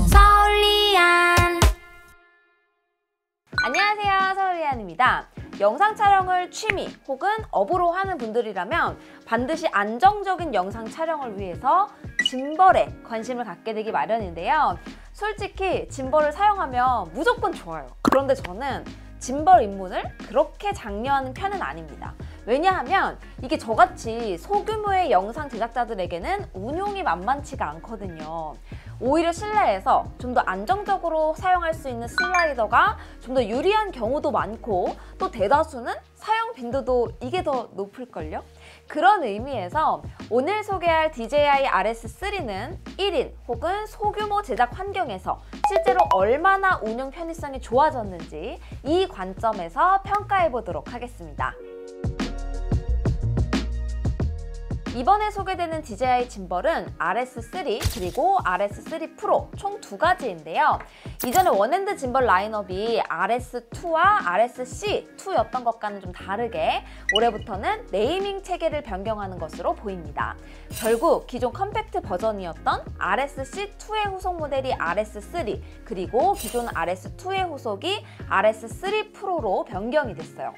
서울리안. 안녕하세요, 서울리안입니다. 영상 촬영을 취미 혹은 업으로 하는 분들이라면 반드시 안정적인 영상 촬영을 위해서 짐벌에 관심을 갖게 되기 마련인데요. 솔직히 짐벌을 사용하면 무조건 좋아요. 그런데 저는 짐벌 입문을 그렇게 장려하는 편은 아닙니다. 왜냐하면 이게 저같이 소규모의 영상 제작자들에게는 운용이 만만치가 않거든요. 오히려 실내에서 좀 더 안정적으로 사용할 수 있는 슬라이더가 좀 더 유리한 경우도 많고, 또 대다수는 사용 빈도도 이게 더 높을걸요? 그런 의미에서 오늘 소개할 DJI RS3는 1인 혹은 소규모 제작 환경에서 실제로 얼마나 운영 편의성이 좋아졌는지 이 관점에서 평가해 보도록 하겠습니다. 이번에 소개되는 DJI 짐벌은 RS3 그리고 RS3 프로 총 두 가지인데요. 이전에 원핸드 짐벌 라인업이 RS2와 RSC2였던 것과는 좀 다르게 올해부터는 네이밍 체계를 변경하는 것으로 보입니다. 결국 기존 컴팩트 버전이었던 RSC2의 후속 모델이 RS3 그리고 기존 RS2의 후속이 RS3 프로로 변경이 됐어요.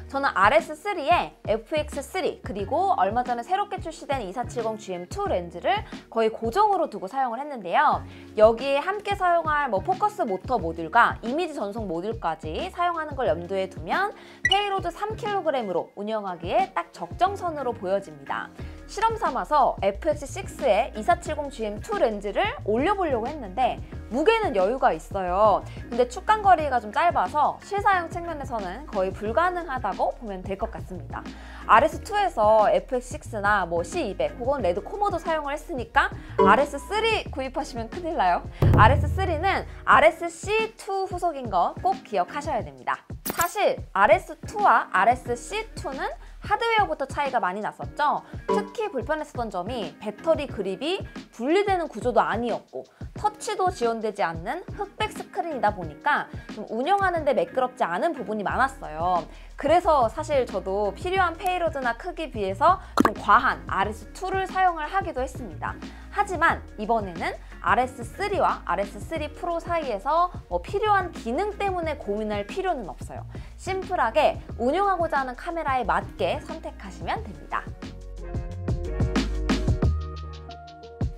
저는 RS3에 FX3 그리고 얼마 전에 새롭게 출시된 2470GM2 렌즈를 거의 고정으로 두고 사용을 했는데요. 여기에 함께 사용할 포커스 모터 모듈과 이미지 전송 모듈까지 사용하는 걸 염두에 두면 페이로드 3kg으로 운영하기에 딱 적정선으로 보여집니다. 실험 삼아서 FX6에 2470GM2 렌즈를 올려보려고 했는데 무게는 여유가 있어요. 근데 축간거리가 좀 짧아서 실사용 측면에서는 거의 불가능하다고 보면 될 것 같습니다. RS2에서 FX6나 C200 혹은 레드 코모도 사용을 했으니까 RS3 구입하시면 큰일 나요. RS3는 RSC2 후속인 거 꼭 기억하셔야 됩니다. 사실 RS2와 RSC2는 하드웨어부터 차이가 많이 났었죠. 특히 불편했었던 점이 배터리 그립이 분리되는 구조도 아니었고 터치도 지원되지 않는 흑백 스크린이다 보니까 좀 운영하는 데 매끄럽지 않은 부분이 많았어요. 그래서 사실 저도 필요한 페이로드나 크기 비해서 좀 과한 RS2를 사용을 하기도 했습니다. 하지만 이번에는 RS3와 RS3 프로 사이에서 필요한 기능 때문에 고민할 필요는 없어요. 심플하게 운용하고자 하는 카메라에 맞게 선택하시면 됩니다.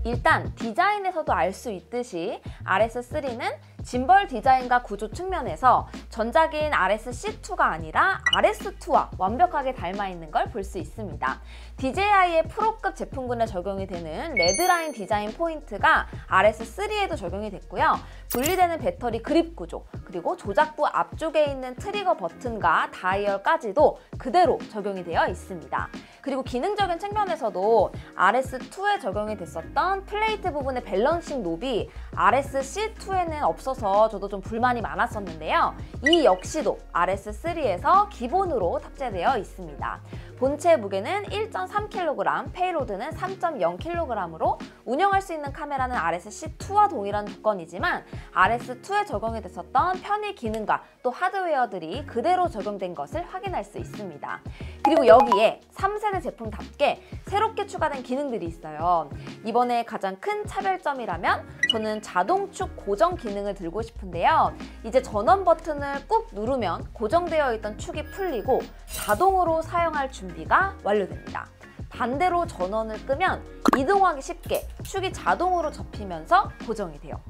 일단 디자인에서도 알 수 있듯이 RS3는 짐벌 디자인과 구조 측면에서 전작인 RSC2가 아니라 RS2와 완벽하게 닮아있는 걸 볼 수 있습니다. DJI의 프로급 제품군에 적용이 되는 레드라인 디자인 포인트가 RS3에도 적용이 됐고요. 분리되는 배터리 그립 구조, 그리고 조작부 앞쪽에 있는 트리거 버튼과 다이얼까지도 그대로 적용이 되어 있습니다. 그리고 기능적인 측면에서도 RS2에 적용이 됐었던 플레이트 부분의 밸런싱 노브이 RSC2에는 없어서 저도 좀 불만이 많았었는데요. 이 역시도 RS3에서 기본으로 탑재되어 있습니다. 본체 무게는 1.3kg, 페이로드는 3.0kg으로 운영할 수 있는 카메라는 RSC2와 동일한 조건이지만 RS2에 적용이 됐었던 편의 기능과 또 하드웨어들이 그대로 적용된 것을 확인할 수 있습니다. 그리고 여기에 3세대 제품답게 새롭게 추가된 기능들이 있어요. 이번에 가장 큰 차별점이라면 저는 자동축 고정 기능을 들고 싶은데요. 이제 전원 버튼을 꾹 누르면 고정되어 있던 축이 풀리고 자동으로 사용할 준비가 완료됩니다. 반대로 전원을 끄면 이동하기 쉽게 축이 자동으로 접히면서 고정이 돼요.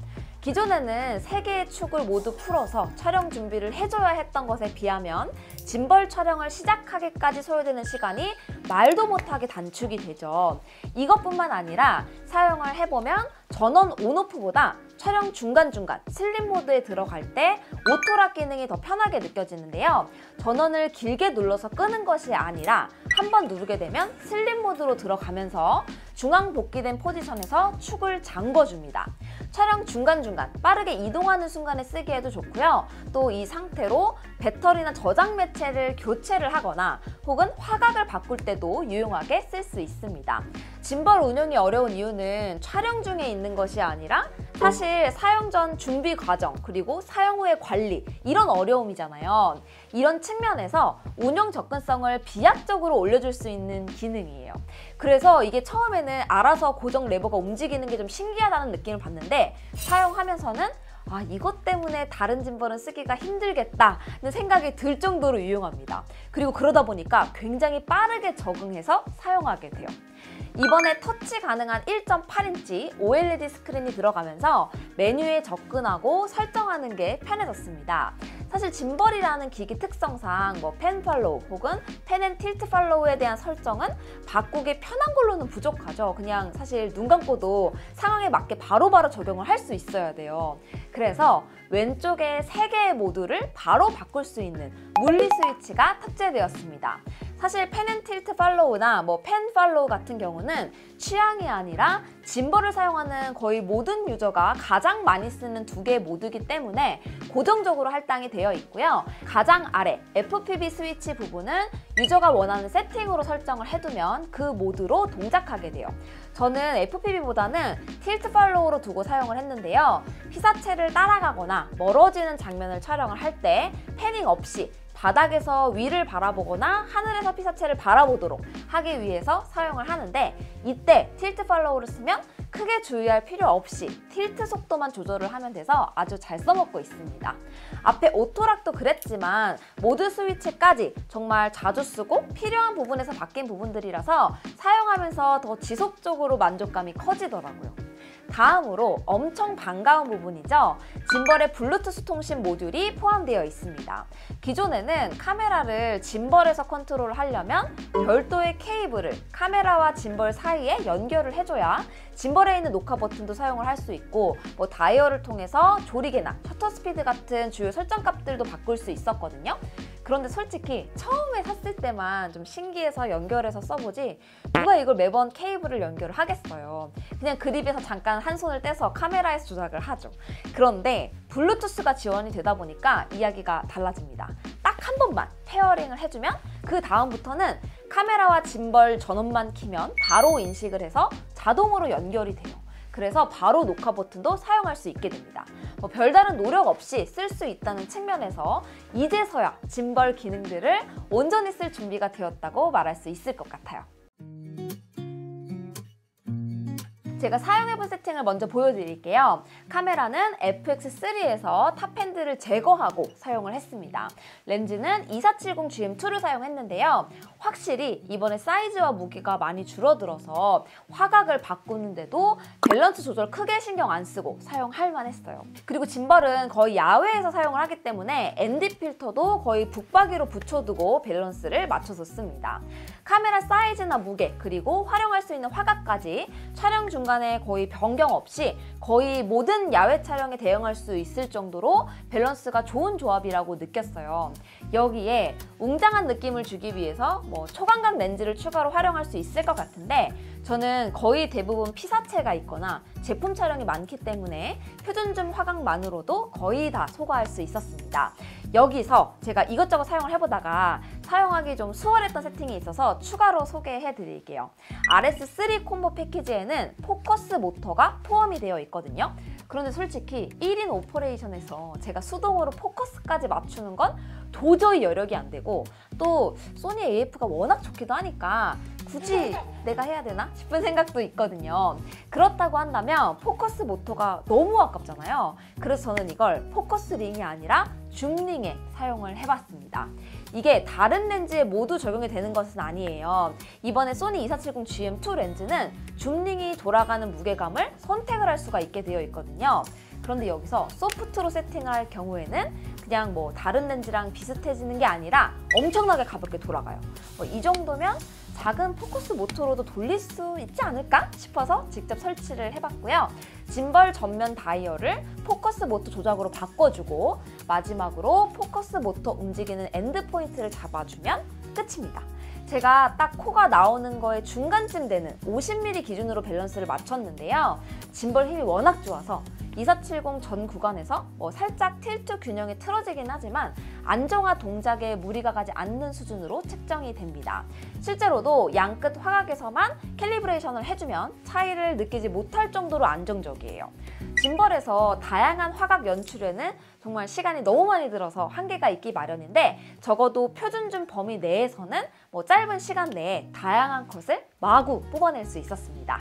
기존에는 3개의 축을 모두 풀어서 촬영 준비를 해줘야 했던 것에 비하면 짐벌 촬영을 시작하기까지 소요되는 시간이 말도 못하게 단축이 되죠. 이것뿐만 아니라 사용을 해보면 전원 온오프보다 촬영 중간중간 슬립 모드에 들어갈 때 오토락 기능이 더 편하게 느껴지는데요. 전원을 길게 눌러서 끄는 것이 아니라 한번 누르게 되면 슬립 모드로 들어가면서 중앙 복귀된 포지션에서 축을 잠궈줍니다. 촬영 중간중간 빠르게 이동하는 순간에 쓰기에도 좋고요. 또 이 상태로 배터리나 저장 매체를 교체를 하거나 혹은 화각을 바꿀 때도 유용하게 쓸 수 있습니다. 짐벌 운영이 어려운 이유는 촬영 중에 있는 것이 아니라 사실 사용 전 준비 과정 그리고 사용 후의 관리 이런 어려움이잖아요. 이런 측면에서 운영 접근성을 비약적으로 올려줄 수 있는 기능이에요. 그래서 이게 처음에는 알아서 고정 레버가 움직이는 게 좀 신기하다는 느낌을 받는데 사용하면서는 이것 때문에 다른 짐벌은 쓰기가 힘들겠다는 생각이 들 정도로 유용합니다. 그리고 그러다 보니까 굉장히 빠르게 적응해서 사용하게 돼요. 이번에 터치 가능한 1.8인치 OLED 스크린이 들어가면서 메뉴에 접근하고 설정하는 게 편해졌습니다. 사실 짐벌이라는 기기 특성상 펜 팔로우 혹은 펜 앤 틸트 팔로우에 대한 설정은 바꾸기 편한 걸로는 부족하죠. 그냥 사실 눈 감고도 상황에 맞게 바로바로 적용을 할 수 있어야 돼요. 그래서 왼쪽에 3개의 모드를 바로 바꿀 수 있는 물리 스위치가 탑재되었습니다. 사실 펜 앤 틸트 팔로우나 펜 팔로우 같은 경우는 취향이 아니라 짐벌을 사용하는 거의 모든 유저가 가장 많이 쓰는 2개의 모드이기 때문에 고정적으로 할당이 되어 있고요. 가장 아래 FPV 스위치 부분은 유저가 원하는 세팅으로 설정을 해두면 그 모드로 동작하게 돼요. 저는 FPV보다는 틸트 팔로우로 두고 사용을 했는데요. 피사체를 따라가거나 멀어지는 장면을 촬영을 할 때 패닝 없이 바닥에서 위를 바라보거나 하늘에서 피사체를 바라보도록 하기 위해서 사용을 하는데, 이때 틸트 팔로우를 쓰면 크게 주의할 필요 없이 틸트 속도만 조절을 하면 돼서 아주 잘 써먹고 있습니다. 앞에 오토락도 그랬지만 모드 스위치까지 정말 자주 쓰고 필요한 부분에서 바뀐 부분들이라서 사용하면서 더 지속적으로 만족감이 커지더라고요. 다음으로 엄청 반가운 부분이죠. 짐벌의 블루투스 통신 모듈이 포함되어 있습니다. 기존에는 카메라를 짐벌에서 컨트롤을 하려면 별도의 케이블을 카메라와 짐벌 사이에 연결을 해줘야 짐벌에 있는 녹화 버튼도 사용을 할 수 있고 다이얼을 통해서 조리개나 셔터 스피드 같은 주요 설정 값들도 바꿀 수 있었거든요. 그런데 솔직히 처음에 샀을 때만 좀 신기해서 연결해서 써보지 누가 이걸 매번 케이블을 연결을 하겠어요. 그냥 그립에서 잠깐 한 손을 떼서 카메라에서 조작을 하죠. 그런데 블루투스가 지원이 되다 보니까 이야기가 달라집니다. 딱 한 번만 페어링을 해주면 그 다음부터는 카메라와 짐벌 전원만 키면 바로 인식을 해서 자동으로 연결이 돼요. 그래서 바로 녹화 버튼도 사용할 수 있게 됩니다. 별다른 노력 없이 쓸 수 있다는 측면에서 이제서야 짐벌 기능들을 온전히 쓸 준비가 되었다고 말할 수 있을 것 같아요. 제가 사용해본 세팅을 먼저 보여드릴게요. 카메라는 FX3에서 탑핸드를 제거하고 사용을 했습니다. 렌즈는 2470GM2를 사용했는데요. 확실히 이번에 사이즈와 무게가 많이 줄어들어서 화각을 바꾸는데도 밸런스 조절 크게 신경 안 쓰고 사용할 만했어요. 그리고 짐벌은 거의 야외에서 사용을 하기 때문에 ND 필터도 거의 북박이로 붙여두고 밸런스를 맞춰서 씁니다. 카메라 사이즈나 무게 그리고 활용할 수 있는 화각까지 촬영 중간에 거의 변경 없이 거의 모든 야외 촬영에 대응할 수 있을 정도로 밸런스가 좋은 조합이라고 느꼈어요. 여기에 웅장한 느낌을 주기 위해서 초광각 렌즈를 추가로 활용할 수 있을 것 같은데, 저는 거의 대부분 피사체가 있거나 제품 촬영이 많기 때문에 표준줌 화각만으로도 거의 다 소화할 수 있었습니다. 여기서 제가 이것저것 사용을 해보다가 사용하기 좀 수월했던 세팅이 있어서 추가로 소개해 드릴게요. RS3 콤보 패키지에는 포커스 모터가 포함이 되어 있거든요. 그런데 솔직히 1인 오퍼레이션에서 제가 수동으로 포커스까지 맞추는 건 도저히 여력이 안 되고, 또 소니 AF가 워낙 좋기도 하니까 굳이 내가 해야 되나 싶은 생각도 있거든요. 그렇다고 한다면 포커스 모터가 너무 아깝잖아요. 그래서 저는 이걸 포커스 링이 아니라 줌링에 사용을 해봤습니다. 이게 다른 렌즈에 모두 적용이 되는 것은 아니에요. 이번에 소니 2470GM2 렌즈는 줌링이 돌아가는 무게감을 선택을 할 수가 있게 되어 있거든요. 그런데 여기서 소프트로 세팅할 경우에는 그냥 다른 렌즈랑 비슷해지는 게 아니라 엄청나게 가볍게 돌아가요. 이 정도면 작은 포커스 모터로도 돌릴 수 있지 않을까 싶어서 직접 설치를 해봤고요. 짐벌 전면 다이얼을 포커스 모터 조작으로 바꿔주고 마지막으로 포커스 모터 움직이는 엔드 포인트를 잡아주면 끝입니다. 제가 딱 코가 나오는 거에 중간쯤 되는 50mm 기준으로 밸런스를 맞췄는데요. 짐벌 힘이 워낙 좋아서 2470 전 구간에서 살짝 틸트 균형이 틀어지긴 하지만 안정화 동작에 무리가 가지 않는 수준으로 측정이 됩니다. 실제로도 양끝 화각에서만 캘리브레이션을 해주면 차이를 느끼지 못할 정도로 안정적이에요. 짐벌에서 다양한 화각 연출에는 정말 시간이 너무 많이 들어서 한계가 있기 마련인데 적어도 표준준 범위 내에서는 짧은 시간 내에 다양한 컷을 마구 뽑아낼 수 있었습니다.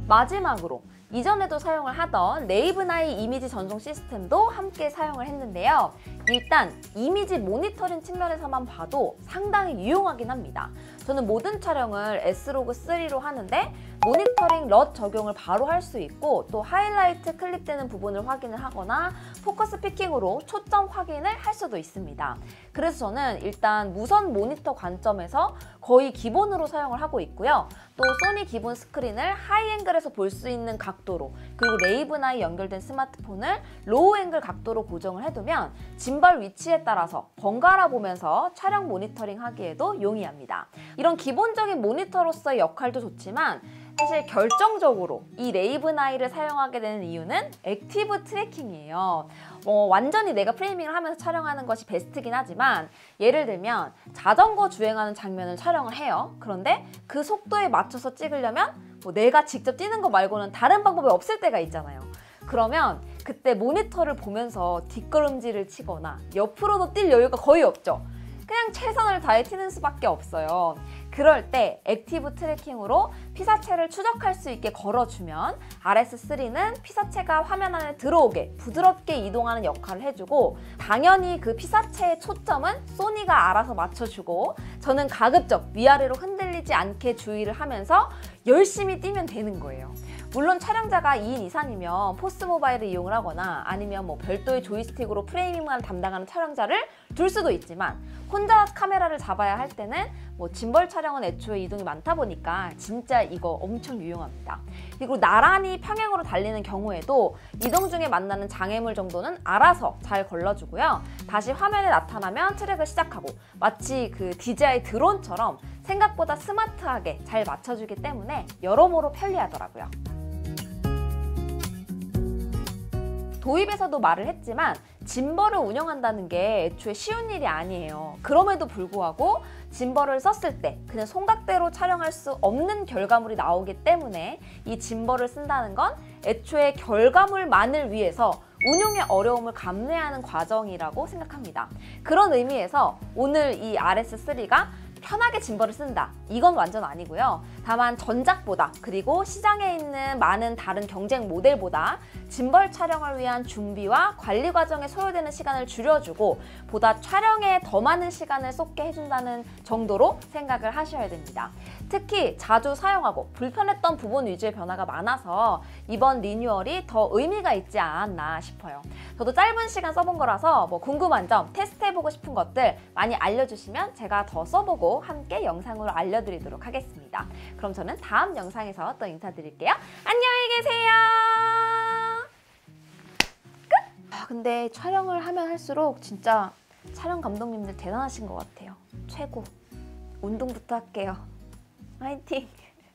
마지막으로 이전에도 사용을 하던 레이븐아이 이미지 전송 시스템도 함께 사용을 했는데요. 일단 이미지 모니터링 측면에서만 봐도 상당히 유용하긴 합니다. 저는 모든 촬영을 S로그3로 하는데 모니터링 럿 적용을 바로 할 수 있고 또 하이라이트 클립되는 부분을 확인을 하거나 포커스 피킹으로 초점 확인을 할 수도 있습니다. 그래서 저는 일단 무선 모니터 관점에서 거의 기본으로 사용을 하고 있고요. 또 소니 기본 스크린을 하이앵글에서 볼 수 있는 각도로 그리고 레이븐아이 연결된 스마트폰을 로우 앵글 각도로 고정을 해두면 짐벌 위치에 따라서 번갈아 보면서 촬영 모니터링 하기에도 용이합니다. 이런 기본적인 모니터로서의 역할도 좋지만 사실 결정적으로 이 레이븐아이를 사용하게 되는 이유는 액티브 트래킹이에요. 완전히 내가 프레이밍을 하면서 촬영하는 것이 베스트긴 하지만 예를 들면 자전거 주행하는 장면을 촬영을 해요. 그런데 그 속도에 맞춰서 찍으려면 내가 직접 뛰는 거 말고는 다른 방법이 없을 때가 있잖아요. 그러면 그때 모니터를 보면서 뒷걸음질을 치거나 옆으로도 뛸 여유가 거의 없죠. 그냥 최선을 다해 튀는 수밖에 없어요. 그럴 때 액티브 트래킹으로 피사체를 추적할 수 있게 걸어주면 RS3는 피사체가 화면 안에 들어오게 부드럽게 이동하는 역할을 해주고 당연히 그 피사체의 초점은 소니가 알아서 맞춰주고 저는 가급적 위아래로 흔들리지 않게 주의를 하면서 열심히 뛰면 되는 거예요. 물론 촬영자가 2인 이상이면 포스 모바일을 이용을 하거나 아니면 별도의 조이스틱으로 프레이밍만 담당하는 촬영자를 둘 수도 있지만 혼자 카메라를 잡아야 할 때는 짐벌 촬영은 애초에 이동이 많다 보니까 진짜 이거 엄청 유용합니다. 그리고 나란히 평행으로 달리는 경우에도 이동 중에 만나는 장애물 정도는 알아서 잘 걸러주고요. 다시 화면에 나타나면 트랙을 시작하고 마치 그 DJI 드론처럼 생각보다 스마트하게 잘 맞춰주기 때문에 여러모로 편리하더라고요. 도입에서도 말을 했지만 짐벌을 운영한다는 게 애초에 쉬운 일이 아니에요. 그럼에도 불구하고 짐벌을 썼을 때 그냥 손각대로 촬영할 수 없는 결과물이 나오기 때문에 이 짐벌을 쓴다는 건 애초에 결과물만을 위해서 운용의 어려움을 감내하는 과정이라고 생각합니다. 그런 의미에서 오늘 이 RS3가 편하게 짐벌을 쓴다. 이건 완전 아니고요. 다만 전작보다 그리고 시장에 있는 많은 다른 경쟁 모델보다 짐벌 촬영을 위한 준비와 관리 과정에 소요되는 시간을 줄여주고 보다 촬영에 더 많은 시간을 쏟게 해준다는 정도로 생각을 하셔야 됩니다. 특히 자주 사용하고 불편했던 부분 위주의 변화가 많아서 이번 리뉴얼이 더 의미가 있지 않았나 싶어요. 저도 짧은 시간 써본 거라서 궁금한 점, 테스트해보고 싶은 것들 많이 알려주시면 제가 더 써보고 함께 영상으로 알려드리도록 하겠습니다. 그럼 저는 다음 영상에서 또 인사드릴게요. 안녕히 계세요. 끝! 근데 촬영을 하면 할수록 진짜 촬영 감독님들 대단하신 것 같아요. 최고! 운동부터 할게요. 화이팅!